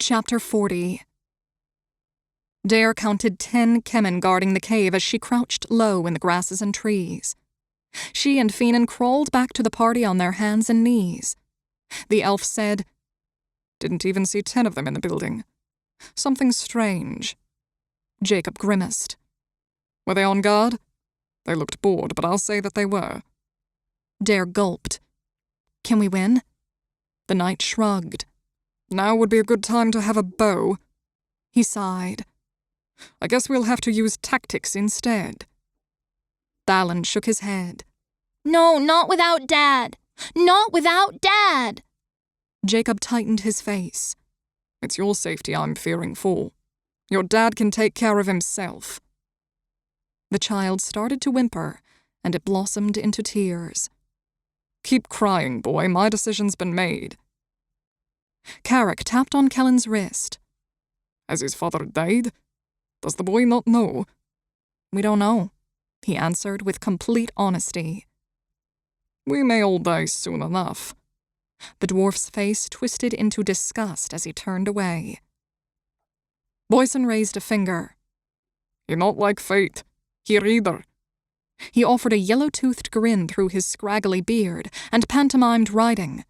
Chapter 40. Dare counted 10 Kelin guarding the cave as she crouched low in the grasses and trees. She and Finan crawled back to the party on their hands and knees. The elf said, "Didn't even see 10 of them in the building. Something strange." Jacob grimaced. "Were they on guard?" "They looked bored, but I'll say that they were." Dare gulped. "Can we win?" The knight shrugged. "Now would be a good time to have a bow." He sighed. "I guess we'll have to use tactics instead." Thalin shook his head. "No, not without Dad! Not without Dad!" Jacob tightened his face. "It's your safety I'm fearing for. Your dad can take care of himself." The child started to whimper, and it blossomed into tears. "Keep crying, boy. My decision's been made." Carrick tapped on Kelin's wrist. "Has his father died? Does the boy not know?" "We don't know," he answered with complete honesty. "We may all die soon enough." The dwarf's face twisted into disgust as he turned away. Boyson raised a finger. "You're not like fate. Here either." He offered a yellow-toothed grin through his scraggly beard and pantomimed riding.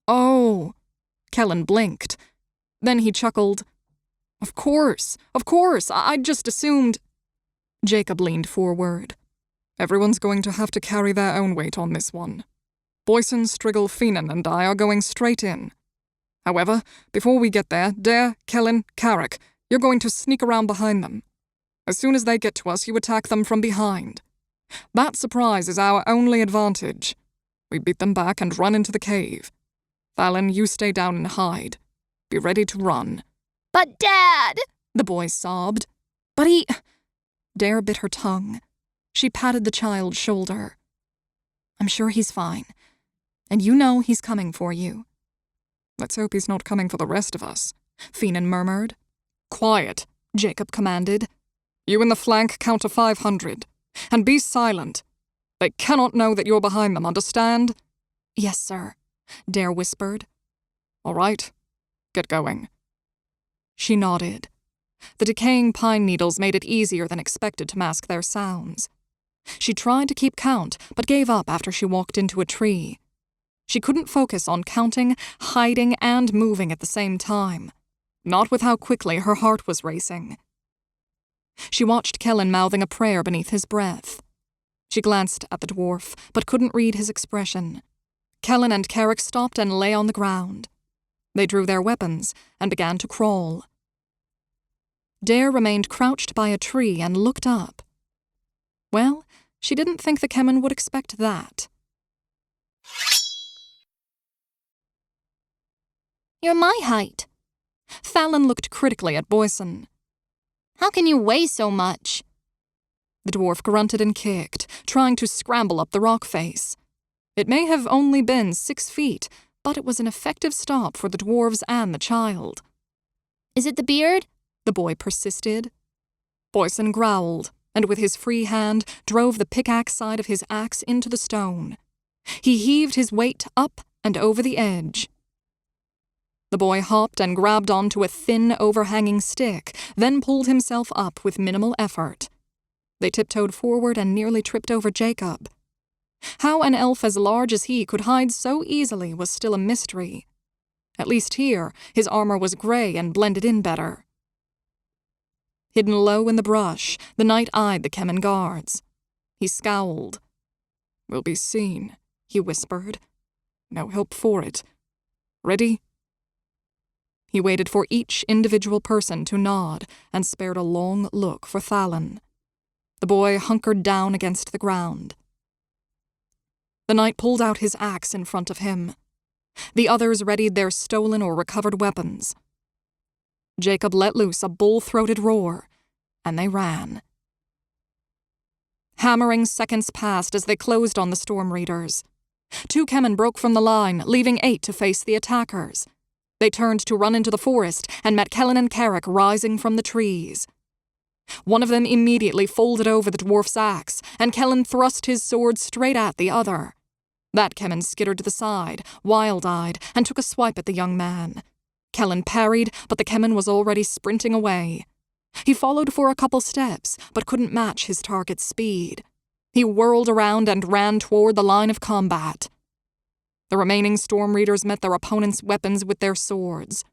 "Oh!" Kelin blinked. Then he chuckled. Of course. I'd just assumed." Jacob leaned forward. "Everyone's going to have to carry their own weight on this one. Boyson, Striggle, Finan, and I are going straight in. However, before we get there, Dare, Kelin, Carrick, you're going to sneak around behind them. As soon as they get to us, you attack them from behind. That surprise is our only advantage. We beat them back and run into the cave. Thalin, you stay down and hide. Be ready to run." "But Dad!" the boy sobbed. "But he—" Dare bit her tongue. She patted the child's shoulder. "I'm sure he's fine. And you know he's coming for you." "Let's hope he's not coming for the rest of us," Finan murmured. "Quiet," Jacob commanded. "You in the flank count to 500. And be silent. They cannot know that you're behind them, understand?" "Yes, sir," Dare whispered. "All right. Get going." She nodded. The decaying pine needles made it easier than expected to mask their sounds. She tried to keep count, but gave up after she walked into a tree. She couldn't focus on counting, hiding, and moving at the same time. Not with how quickly her heart was racing. She watched Kelin mouthing a prayer beneath his breath. She glanced at the dwarf, but couldn't read his expression. Kelin and Carrick stopped and lay on the ground. They drew their weapons and began to crawl. Dare remained crouched by a tree and looked up. Well, she didn't think the Kelin would expect that. "You're my height." Thalin looked critically at Boyson. "How can you weigh so much?" The dwarf grunted and kicked, trying to scramble up the rock face. It may have only been 6 feet, but it was an effective stop for the dwarves and the child. "Is it the beard?" the boy persisted. Boyson growled, and with his free hand drove the pickaxe side of his axe into the stone. He heaved his weight up and over the edge. The boy hopped and grabbed onto a thin, overhanging stick, then pulled himself up with minimal effort. They tiptoed forward and nearly tripped over Jacob. How an elf as large as he could hide so easily was still a mystery. At least here, his armor was gray and blended in better. Hidden low in the brush, the knight eyed the Kelin guards. He scowled. "We'll be seen," he whispered. "No help for it. Ready?" He waited for each individual person to nod and spared a long look for Thalin. The boy hunkered down against the ground. The knight pulled out his axe in front of him. The others readied their stolen or recovered weapons. Jacob let loose a bull-throated roar, and they ran. Hammering seconds passed as they closed on the storm readers. 2 Kelin broke from the line, leaving 8 to face the attackers. They turned to run into the forest and met Kelin and Carrick rising from the trees. One of them immediately folded over the dwarf's axe, and Kelin thrust his sword straight at the other. That Kelin skittered to the side, wild-eyed, and took a swipe at the young man. Kelin parried, but the Kemen was already sprinting away. He followed for a couple steps, but couldn't match his target's speed. He whirled around and ran toward the line of combat. The remaining Storm Readers met their opponent's weapons with their swords.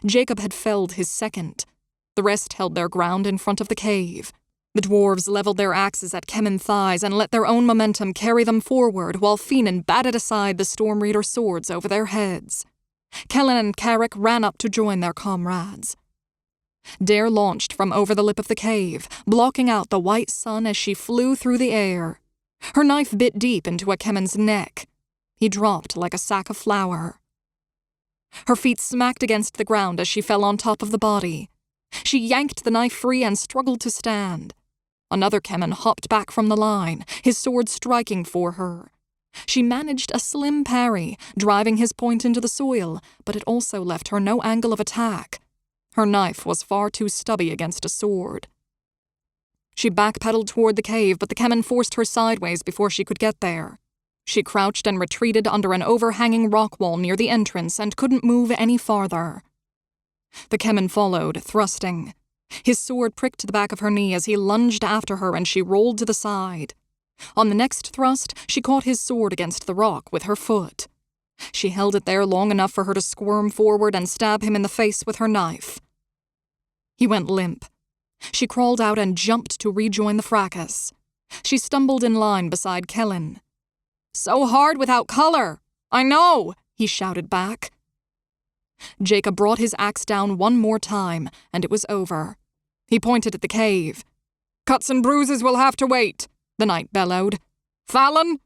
Jacob had felled his second. The rest held their ground in front of the cave. The dwarves leveled their axes at Kemen's thighs and let their own momentum carry them forward while Finan batted aside the Storm Reader swords over their heads. Kelin and Carrick ran up to join their comrades. Dare launched from over the lip of the cave, blocking out the white sun as she flew through the air. Her knife bit deep into a Kemen's neck. He dropped like a sack of flour. Her feet smacked against the ground as she fell on top of the body. She yanked the knife free and struggled to stand. Another Kemen hopped back from the line, his sword striking for her. She managed a slim parry, driving his point into the soil, but it also left her no angle of attack. Her knife was far too stubby against a sword. She backpedaled toward the cave, but the Kemen forced her sideways before she could get there. She crouched and retreated under an overhanging rock wall near the entrance and couldn't move any farther. The Kemen followed, thrusting. His sword pricked the back of her knee as he lunged after her and she rolled to the side. On the next thrust, she caught his sword against the rock with her foot. She held it there long enough for her to squirm forward and stab him in the face with her knife. He went limp. She crawled out and jumped to rejoin the fracas. She stumbled in line beside Kelin. "So hard without color! I know!" he shouted back. Jacob brought his axe down one more time, and it was over. He pointed at the cave. "Cuts and bruises will have to wait," the knight bellowed. "Fallon?"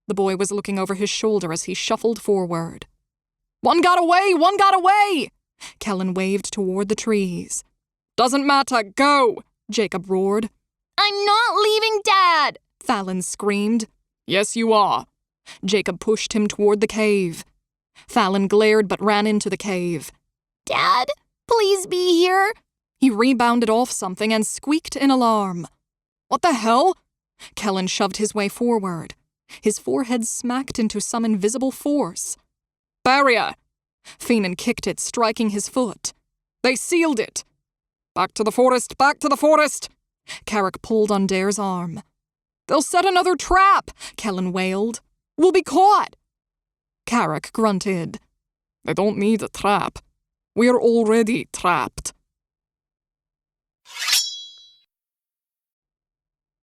The boy was looking over his shoulder as he shuffled forward. "One got away! One got away!" Kelin waved toward the trees. "Doesn't matter, go!" Jacob roared. "I'm not leaving Dad!" Fallon screamed. "Yes, you are." Jacob pushed him toward the cave. Fallon glared but ran into the cave. "Dad, please be here." He rebounded off something and squeaked in alarm. "What the hell?" Kelin shoved his way forward. His forehead smacked into some invisible force. "Barrier!" Finan kicked it, striking his foot. "They sealed it!" "Back to the forest! Back to the forest!" Carrick pulled on Dare's arm. "They'll set another trap!" Kelin wailed. "We'll be caught!" Carrick grunted. "They don't need a trap. We're already trapped."